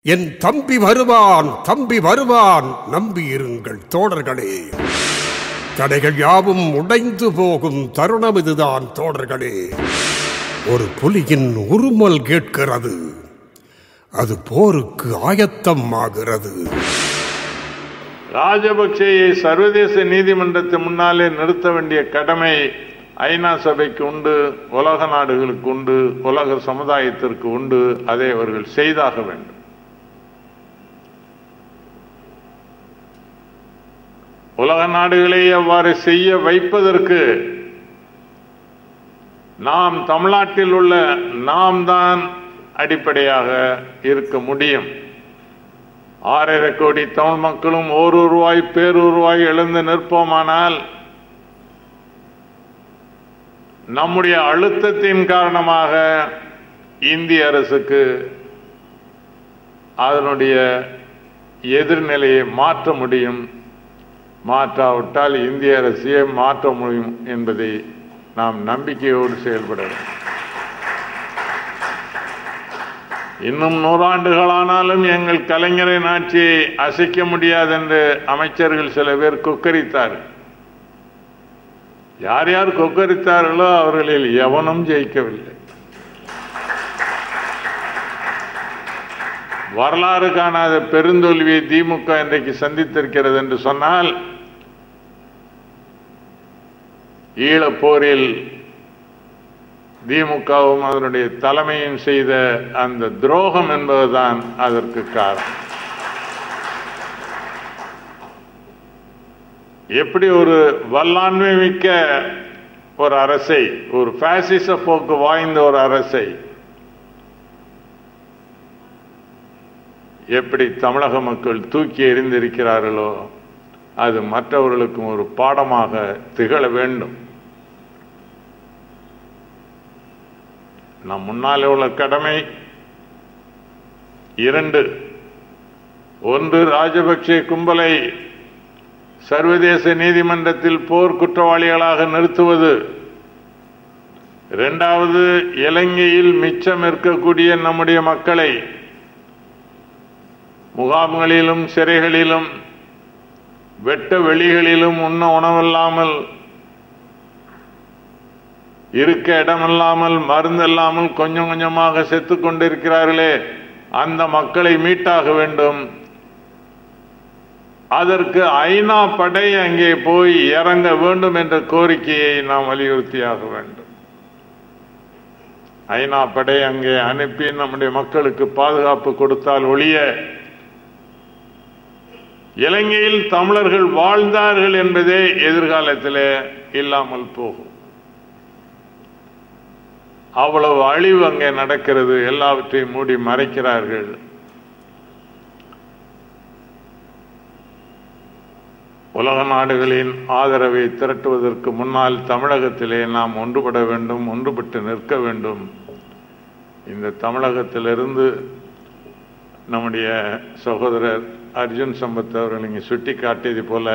என் தம்பி வருவான், தம்பி வருவான், நம்பியிருங்கள் தோழர்களே. தடைகள் யாவும் உடைந்து போகும் தருணம் இதுதான் தோழர்களே. ஒரு புலியின் உருமல் கேட்கிறது, அது போருக்கு ஆயத்தம் ஆகிறது. ராஜபக்சேயை சர்வதேச நீதிமன்றத்தின் முன்னாலே நிறுத்த வேண்டிய கடமை ஐநா சபைக்கு உண்டு, உலக நாடுகளுக்கு உண்டு, உலக சமுதாயத்திற்கு உண்டு. அதை அவர்கள் செய்தாக வேண்டும். உலக நாடுகளை அவ்வாறு செய்ய வைப்பதற்கு நாம் தமிழ்நாட்டில் உள்ள நாம் தான் அடிப்படையாக இருக்க முடியும். 6.5 கோடி தமிழ் மக்களும் ஓருருவாய் பேருருவாய் எழுந்து நிற்போமானால் நம்முடைய அழுத்தத்தின் காரணமாக இந்திய அரசுக்கு அதனுடைய எதிர்நிலையை மாற்ற முடியும். மாற்றாவிட்டால் இந்திய அரசையே மாற்ற முடியும் என்பதை நாம் நம்பிக்கையோடு செயல்பட வேண்டும். இன்னும் 100 ஆண்டுகளானாலும் எங்கள் கலைஞரின் ஆட்சியை அசைக்க முடியாது என்று அமைச்சர்கள் சில பேர் கொக்கரித்தார்கள். யார் யார் கொக்கரித்தார்களோ அவர்களில் எவனும் ஜெயிக்கவில்லை. வரலாறு காணாத பெருந்தோல்வியை திமுக இன்றைக்கு சந்தித்திருக்கிறது என்று சொன்னால், ஈழப்போரில் திமுகவும் அதனுடைய தலைமையும் செய்த அந்த துரோகம் என்பதுதான் அதற்கு காரணம். எப்படி ஒரு வல்லாண்மை மிக்க ஒரு அரசை, ஒரு பாசிச போக்கு வாய்ந்த ஒரு அரசை எப்படி தமிழக மக்கள் தூக்கி எறிந்திருக்கிறார்களோ அது மற்றவர்களுக்கும் ஒரு பாடமாக திகழ வேண்டும். நம் முன்னாலே உள்ள கடமை 2. 1, ராஜபக்சே கும்பலை சர்வதேச நீதிமன்றத்தில் போர் குற்றவாளிகளாக நிறுத்துவது. 2வது, இலங்கையில் மிச்சம் இருக்கக்கூடிய நம்முடைய மக்களை முகாம்களிலும் சிறைகளிலும் வெட்ட வெளிகளிலும் உண்ண உணவில்லாமல், இருக்க இடமில்லாமல், மருந்து இல்லாமல் கொஞ்சம் கொஞ்சமாக செத்து கொண்டிருக்கிறார்களே, அந்த மக்களை மீட்டாக வேண்டும். அதற்கு ஐநா படை அங்கே போய் இறங்க வேண்டும் என்ற கோரிக்கையை நாம் வலியுறுத்தியாக வேண்டும். ஐநா படை அங்கே அனுப்பி நம்முடைய மக்களுக்கு பாதுகாப்பு கொடுத்தால் ஒழிய இலங்கையில் தமிழர்கள் வாழ்ந்தார்கள் என்பதே எதிர்காலத்தில் இல்லாமல் போகும். அவ்வளவு அழிவு அங்கே நடக்கிறது. எல்லாவற்றையும் மூடி மறைக்கிறார்கள். உலக நாடுகளின் ஆதரவை திரட்டுவதற்கு முன்னால் தமிழகத்திலே நாம் ஒன்றுபட வேண்டும், ஒன்றுபட்டு நிற்க வேண்டும். இந்த தமிழகத்திலிருந்து நம்முடைய சகோதரர் அர்ஜுன் சம்பத் அவர்கள் இங்கே சுட்டி காட்டியது போல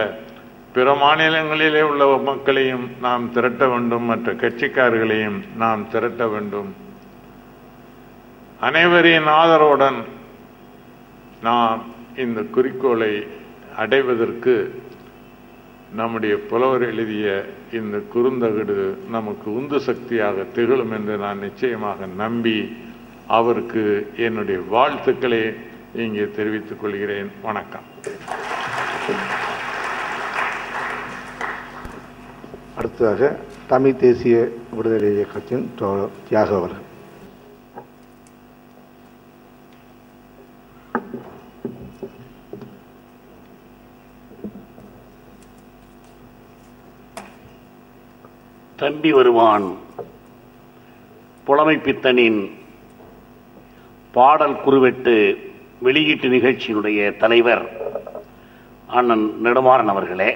பிற மாநிலங்களிலே உள்ள மக்களையும் நாம் திரட்ட வேண்டும், மற்ற கட்சிக்காரர்களையும் நாம் திரட்ட வேண்டும். அனைவரின் ஆதரவுடன் நாம் இந்த குறிக்கோளை அடைவதற்கு நம்முடைய புலவர் எழுதிய இந்த குறுந்தகடு நமக்கு உந்து சக்தியாக திகழும் என்று நான் நிச்சயமாக நம்பி அவருக்கு என்னுடைய வாழ்த்துக்களை இங்கே தெரிவித்துக் கொள்கிறேன். வணக்கம். அடுத்ததாக தமிழ் தேசிய விடுதலை இயக்கத்தின் தியாக அவர்கள். தம்பி வருவான் புலமை பித்தனின் பாடல் குறுவெட்டு வெளியீட்டு நிகழ்ச்சியினுடைய தலைவர் அண்ணன் நெடுமாறன் அவர்களே,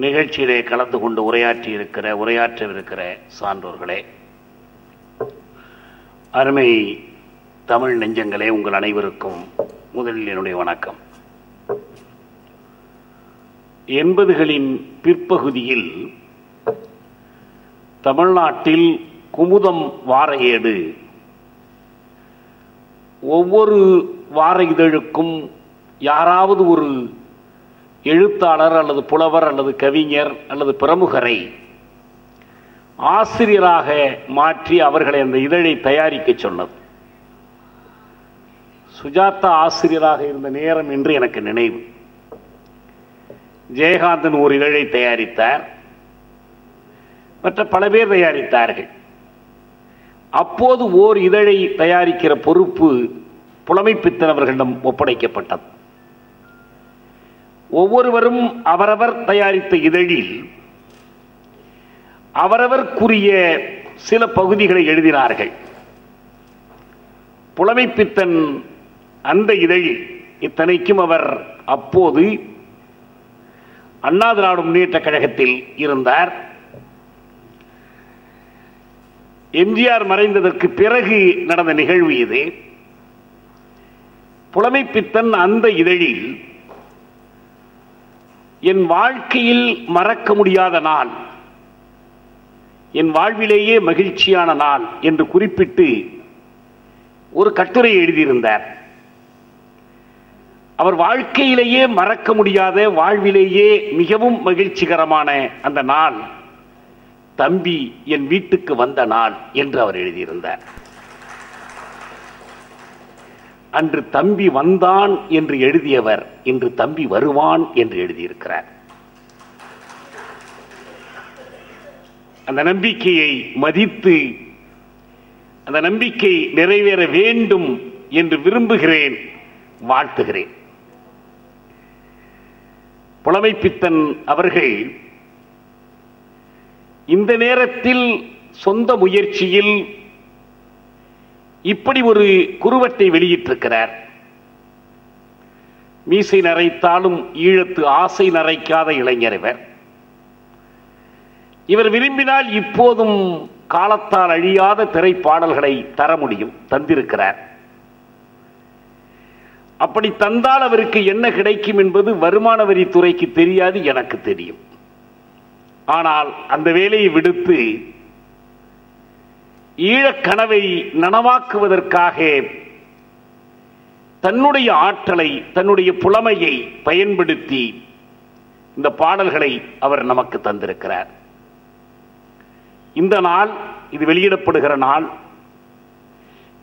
நிகழ்ச்சியிலே கலந்து கொண்டு உரையாற்றவிருக்கிற சான்றோர்களே, அருமை தமிழ் நெஞ்சங்களே, உங்கள் அனைவருக்கும் முதலில் என்னுடைய வணக்கம். 80களின் பிற்பகுதியில் தமிழ்நாட்டில் குமுதம் வார ஏடு ஒவ்வொரு வார இதழுக்கும் யாராவது ஒரு எழுத்தாளர் அல்லது புலவர் அல்லது கவிஞர் அல்லது பிரமுகரை ஆசிரியராக மாற்றி அவர்களை அந்த இதழை தயாரிக்க சொன்னது. சுஜாதா ஆசிரியராக இருந்த நேரம் என்று எனக்கு நினைவு. ஜெயகாந்தன் ஒரு இதழை தயாரித்தார், மற்ற பல பேர் தயாரித்தார்கள். அப்போது ஓர் இதழை தயாரிக்கிற பொறுப்பு புலமைப்பித்தன் அவர்களிடம் ஒப்படைக்கப்பட்டது. ஒவ்வொருவரும் அவரவர் தயாரித்த இதழில் அவரவர்க்குரிய சில பகுதிகளை எழுதினார்கள். புலமைப்பித்தன் அந்த இதழில், இத்தனைக்கும் அவர் அப்போது அண்ணா திராவிட முன்னேற்ற கழகத்தில் இருந்தார். எம்ஜிஆர் மறைந்ததற்கு பிறகு நடந்த நிகழ்வு இது. புலமைப்பித்தன் அந்த இதழில் என் வாழ்க்கையில் மறக்க முடியாத நாள், என் வாழ்விலேயே மகிழ்ச்சியான நாள் என்று குறிப்பிட்டு ஒரு கட்டுரை எழுதியிருந்தார். அவர் வாழ்க்கையிலேயே மறக்க முடியாத, வாழ்விலேயே மிகவும் மகிழ்ச்சிகரமான அந்த நாள் தம்பி என் வீட்டுக்கு வந்த நாள் என்று அவர் எழுதியிருந்தார். அன்று தம்பி வந்தான் என்று எழுதியவர் இன்று தம்பி வருவான் என்று எழுதியிருக்கிறார். அந்த நம்பிக்கையை மதித்து அந்த நம்பிக்கை நிறைவேற வேண்டும் என்று விரும்புகிறேன், வாழ்த்துகிறேன். புலமைப்பித்தன் அவர்கள் இந்த நேரத்தில் சொந்த முயற்சியில் இப்படி ஒரு குறுவட்டை வெளியிட்டிருக்கிறார். மீசை நரைத்தாலும் ஈழத்து ஆசை நரைக்காத இளைஞர் இவர். இவர் விரும்பினால் இப்போதும் காலத்தால் அழியாத திரைப்பாடல்களை தர முடியும், தந்திருக்கிறார். அப்படி தந்தால் அவருக்கு என்ன கிடைக்கும் என்பது வருமான வரித்துறைக்கு தெரியாது, எனக்கு தெரியும். ஆனால் அந்த வேலையை விடுத்து ஈழக் கனவை நனவாக்குவதற்காக தன்னுடைய ஆற்றலை, தன்னுடைய புலமையை பயன்படுத்தி இந்த பாடல்களை அவர் நமக்கு தந்திருக்கிறார். இந்த நாள், இது வெளியிடப்படுகிற நாள்,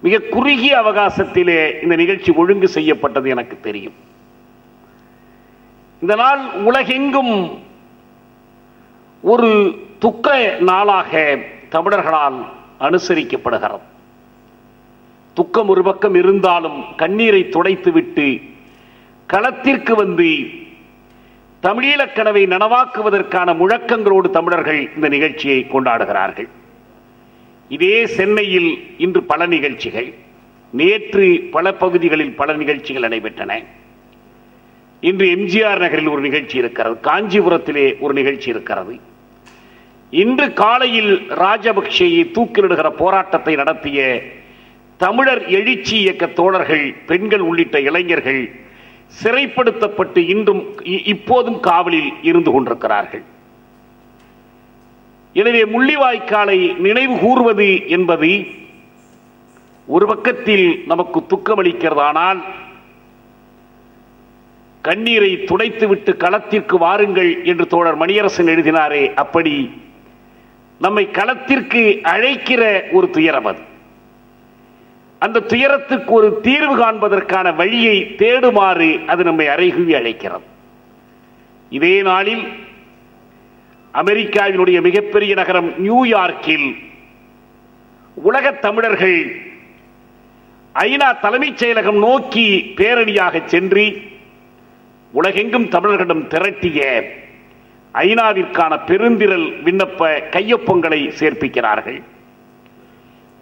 மிக குறுகிய அவகாசத்திலே இந்த நிகழ்ச்சி ஒழுங்கு செய்யப்பட்டது எனக்கு தெரியும். இந்த நாள் உலகெங்கும் ஒரு துக்க நாளாக தமிழர்களால் அனுசரிக்கப்படுகிறது. துக்கம் ஒரு பக்கம் இருந்தாலும் கண்ணீரை துடைத்துவிட்டு களத்திற்கு வந்து தமிழீழக் கனவை நனவாக்குவதற்கான முழக்கங்களோடு தமிழர்கள் இந்த நிகழ்ச்சியை கொண்டாடுகிறார்கள். இதே சென்னையில் இன்று பல நிகழ்ச்சிகள், நேற்று பல பகுதிகளில் பல நிகழ்ச்சிகள் நடைபெற்றன. இன்று எம்ஜிஆர் நகரில் ஒரு நிகழ்ச்சி இருக்கிறது, காஞ்சிபுரத்திலே ஒரு நிகழ்ச்சி இருக்கிறது. இன்று காலையில் ராஜபக்சேயை தூக்கிலிடுகிற போராட்டத்தை நடத்திய தமிழர் எழுச்சி இயக்க தோழர்கள், பெண்கள் உள்ளிட்ட இளைஞர்கள் சிறைப்படுத்தப்பட்டு இன்றும் இப்போதும் காவலில் இருந்து கொண்டிருக்கிறார்கள். எனவே முள்ளிவாய்க்காலை நினைவு கூர்வது என்பது ஒரு பக்கத்தில் நமக்கு துக்கமளிக்கிறதானால், கண்ணீரை துடைத்துவிட்டு களத்திற்கு வாருங்கள் என்று தோழர் மணியரசன் எழுதினாரே, அப்படி நம்மை களத்திற்கு அழைக்கிற ஒரு துயரம் அது. அந்த துயரத்துக்கு ஒரு தீர்வு காண்பதற்கான வழியை தேடுமாறு அது நம்மை அறைகூவி அழைக்கிறது. இதே நாளில் அமெரிக்காவினுடைய மிகப்பெரிய நகரம் நியூயார்க்கில் உலகத் தமிழர்கள் ஐநா தலைமைச் செயலகம் நோக்கி பேரணியாக சென்று உலகெங்கும் தமிழர்களிடம் திரட்டிய ஐநாவிற்கான பெருந்திரள் விண்ணப்ப கையொப்பங்களை சேர்ப்பிக்கிறார்கள்.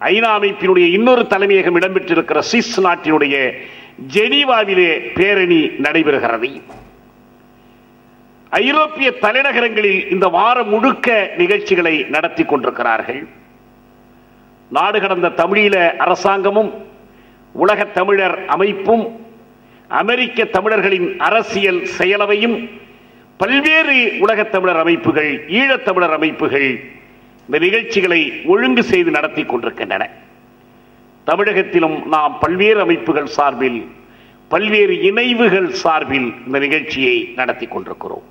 ஐநா அமைப்பினுடைய இன்னொரு தலைமையகம் இடம்பெற்றிருக்கிற சுவிஸ் நாட்டினுடைய ஜெனீவாவிலே பேரணி நடைபெறுகிறது. ஐரோப்பிய தலைநகரங்களில் இந்த வாரம் முழுக்க நிகழ்ச்சிகளை நடத்தி கொண்டிருக்கிறார்கள். நாடு கடந்த தமிழீழ அரசாங்கமும் உலக தமிழர் அமைப்பும் அமெரிக்க தமிழர்களின் அரசியல் செயலவையும் பல்வேறு உலகத் தமிழர் அமைப்புகள், ஈழத்தமிழர் அமைப்புகள் இந்த நிகழ்ச்சிகளை ஒழுங்கு செய்து நடத்தி கொண்டிருக்கின்றன. தமிழகத்திலும் நாம் பல்வேறு அமைப்புகள் சார்பில், பல்வேறு இணைவுகள் சார்பில் இந்த நிகழ்ச்சியை நடத்தி கொண்டிருக்கிறோம்.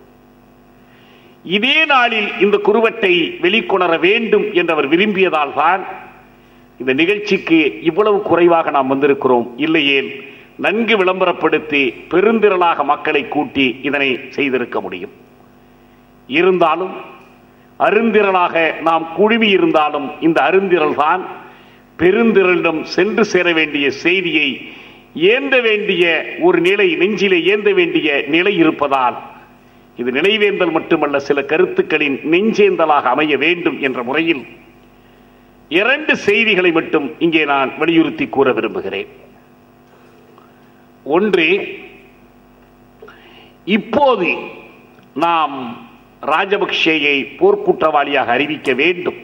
இதே நாளில் இந்த குறுவட்டை வெளிக்கொணர வேண்டும் என்று அவர் விரும்பியதால் தான் இந்த நிகழ்ச்சிக்கு இவ்வளவு குறைவாக நாம் வந்திருக்கிறோம். இல்லையேல் நன்கு விளம்பரப்படுத்தி பெருந்திரளாக மக்களை கூட்டி இதனை செய்திருக்க முடியும். இருந்தாலும் அருந்திரளாக நாம் குழுமி இருந்தாலும் இந்த அருந்திரல் தான் பெருந்திரளிடம் சென்று சேர வேண்டிய செய்தியை ஏந்த வேண்டிய ஒரு நிலை, நெஞ்சிலே ஏந்த வேண்டிய நிலை இருப்பதால் இது நினைவேந்தல் மட்டுமல்ல, சில கருத்துக்களின் நெஞ்சேந்தலாக அமைய வேண்டும் என்ற முறையில் 2 செய்திகளை மட்டும் இங்கே நான் வலியுறுத்தி கூற விரும்புகிறேன். ஒன்று, இப்போது நாம் ராஜபக்சேயை போர்க்குற்றவாளியாக அறிவிக்க வேண்டும்.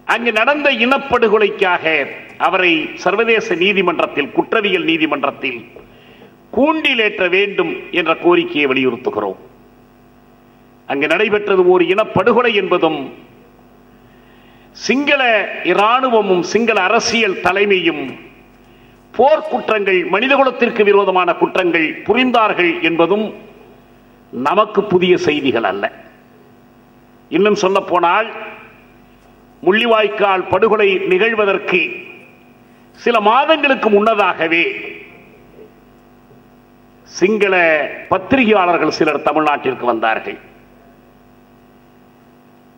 அங்கு நடந்த இனப்படுகொலைக்காக அவரை சர்வதேச நீதிமன்றத்தில், குற்றவியல் நீதிமன்றத்தில் கூண்டிலேற்ற வேண்டும் என்ற கோரிக்கையை வலியுறுத்துகிறோம். அங்கு நடைபெற்றது ஒரு இனப்படுகொலை என்பதும் சிங்கள இராணுவமும் சிங்கள அரசியல் தலைமையும் போர்க்குற்றங்கள், மனிதகுலத்திற்கு விரோதமான குற்றங்கள் புரிந்தார்கள் என்பதும் நமக்கு புதிய செய்திகள் அல்ல. இன்னும் சொல்ல போனால், முள்ளிவாய்க்கால் படுகொலை நிகழ்வதற்கு சில மாதங்களுக்கு முன்னதாகவே சிங்கள பத்திரிகையாளர்கள் சிலர் தமிழ்நாட்டிற்கு வந்தார்கள்.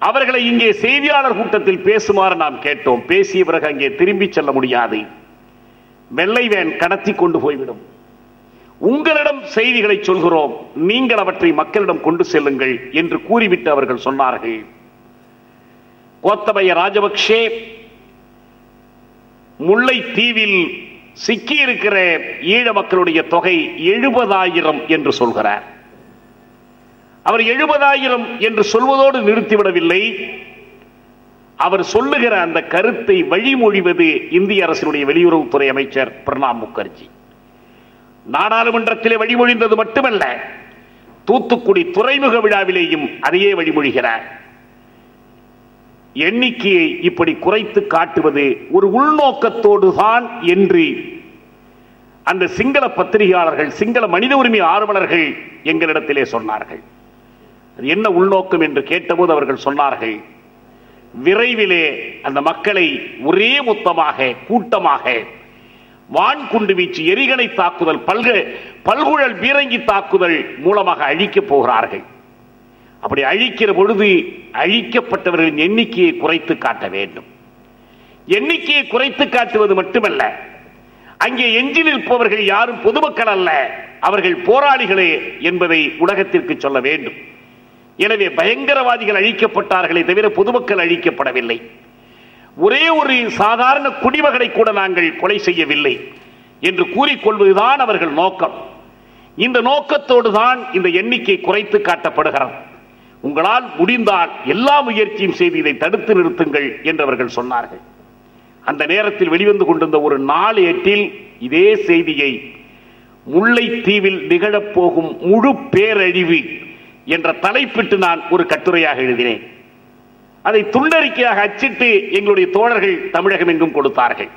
அவர்களை இங்கே செய்தியாளர் கூட்டத்தில் பேசுமாறு நாம் கேட்டோம். பேசிய பிறகு அங்கே திரும்பி செல்ல முடியாது, வெள்ளை வேன் கடத்தி கொண்டு போய்விடும். உங்களிடம் செய்திகளை சொல்கிறோம், நீங்கள் அவற்றை மக்களிடம் கொண்டு செல்லுங்கள் என்று கூறிவிட்டு அவர்கள் சொன்னார்கள், கோத்தபய ராஜபக்சே முல்லைத்தீவில் சிக்கியிருக்கிற ஈழ மக்களுடைய தொகை 70,000 என்று சொல்கிறார். அவர் 70,000 என்று சொல்வதோடு நிறுத்திவிடவில்லை. அவர் சொல்லுகிற அந்த கருத்தை வழிமொழிவது இந்திய அரசினுடைய வெளியுறவுத்துறை அமைச்சர் பிரணாப் முகர்ஜி. நாடாளுமன்றத்திலே வழிமொழிந்தது மட்டுமல்ல, தூத்துக்குடி துறைமுக விழாவிலேயும் அதையே வழிமொழிகிறார். எண்ணிக்கையை இப்படி குறைத்து காட்டுவது ஒரு உள்நோக்கத்தோடு தான் என்று அந்த சிங்கள பத்திரிகையாளர்கள், சிங்கள மனித உரிமை ஆர்வலர்கள் எங்களிடத்திலே சொன்னார்கள். அது என்ன உள்நோக்கம் என்று கேட்டபோது அவர்கள் சொன்னார்கள், விரைவிலே அந்த மக்களை ஒரே மொத்தமாக கூட்டமாக வான்குண்டு வீச்சு, எரிகணை தாக்குதல், பல்குழல் பீரங்கி தாக்குதல் மூலமாக அழிக்கப் போகிறார்கள். அப்படி அழிக்கிற பொழுது அழிக்கப்பட்டவர்களின் எண்ணிக்கையை குறைத்து காட்ட வேண்டும். எண்ணிக்கையை குறைத்து காட்டுவது மட்டுமல்ல, அங்கே எஞ்சி நிற்பவர்கள் யாரும் பொதுமக்கள் அல்ல, அவர்கள் போராளிகளே என்பதை உலகத்திற்கு சொல்ல வேண்டும். எனவே பயங்கரவாதிகள் அழிக்கப்பட்டார்களே தவிர பொதுமக்கள் அழிக்கப்படவில்லை. ஒரே ஒரு சாதாரண குடிமகனை கூட நாங்கள் கொலை செய்யவில்லை என்று கூறிக்கொள்வதுதான் அவர்கள் நோக்கம். இந்த நோக்கத்தோடு தான் இந்த எண்ணிக்கை குறைத்து காட்டப்படுகிறது. உங்களால் முடிந்தால் எல்லா முயற்சியும் செய்து இதை தடுத்து நிறுத்துங்கள் என்று அவர்கள் சொன்னார்கள். அந்த நேரத்தில் வெளிவந்து கொண்டிருந்த ஒரு 4/8 இதே செய்தியை முல்லைத்தீவில் நிகழப்போகும் முழு பேரழிவு என்ற தலைப்பிட்டு நான் ஒரு கட்டுரையாக எழுதினேன். அதை துண்டறிக்கையாக அச்சிட்டு எங்களுடைய தோழர்கள் தமிழகம் எங்கும் கொடுத்தார்கள்.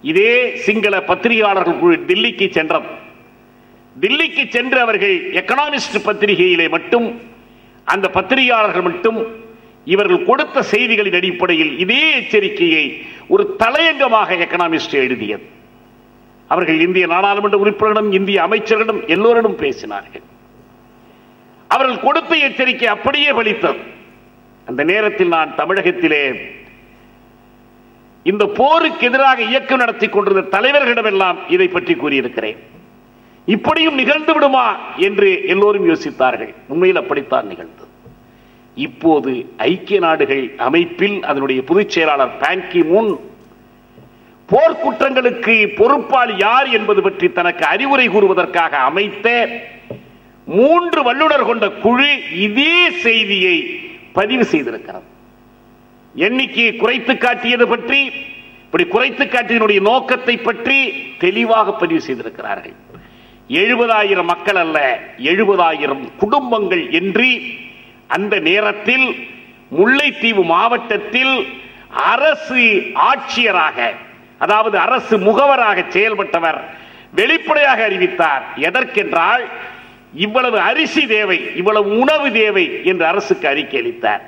இதே சிங்கள பத்திரிகையாளர்கள் குழு டில்லிக்கு சென்றது. டில்லிக்கு சென்று அவர்கள் எக்கனாமிஸ்ட் பத்திரிகையிலே மட்டும், அந்த பத்திரிகையாளர்கள் மட்டும் இவர்கள் கொடுத்த செய்திகளின் அடிப்படையில் இதே எச்சரிக்கையை ஒரு தலையங்கமாக எக்கனாமிஸ்ட் எழுதியது. அவர்கள் இந்திய நாடாளுமன்ற உறுப்பினரிடம், இந்திய அமைச்சர்களிடம் எல்லோரிடம் பேசினார்கள். அவர்கள் கொடுத்த எச்சரிக்கை அப்படியே பலித்தது. அந்த நேரத்தில் நான் தமிழகத்திலே இந்த போருக்கு எதிராக இயக்கம் நடத்தி கொண்டிருந்த தலைவர்களிடமெல்லாம் இதை பற்றி கூறியிருக்கிறேன். இப்படியும் நிகழ்ந்து விடுமா என்று எல்லோரும் யோசித்தார்கள். உண்மையில் அப்படித்தான் நிகழ்ந்தது. இப்போது ஐக்கிய நாடுகள் அமைப்பில் அதனுடைய பொதுச் செயலாளர் பான் கி மூன் போர்க்குற்றங்களுக்கு பொறுப்பாளி யார் என்பது பற்றி தனக்கு அறிவுரை கூறுவதற்காக அமைத்த 3 வல்லுநர் கொண்ட குழு இதே செய்தியை பதிவு செய்திருக்கிறது. எண்ணிக்கையை குறைத்து காட்டியது பற்றி, இப்படி குறைத்து காட்டியதனுடைய நோக்கத்தை பற்றி தெளிவாக பதிவு செய்திருக்கிறார்கள். 70,000 மக்கள் அல்ல, 70,000 குடும்பங்கள் என்று அந்த நேரத்தில் முல்லைத்தீவு மாவட்டத்தில் அரசு ஆட்சியராக, அதாவது அரசு முகவராக செயல்பட்டவர் வெளிப்படையாக அறிவித்தார். எதற்கென்றால் இவ்வளவு அரிசி தேவை, இவ்வளவு உணவு தேவை என்று அரசுக்கு அறிக்கை அளித்தார்.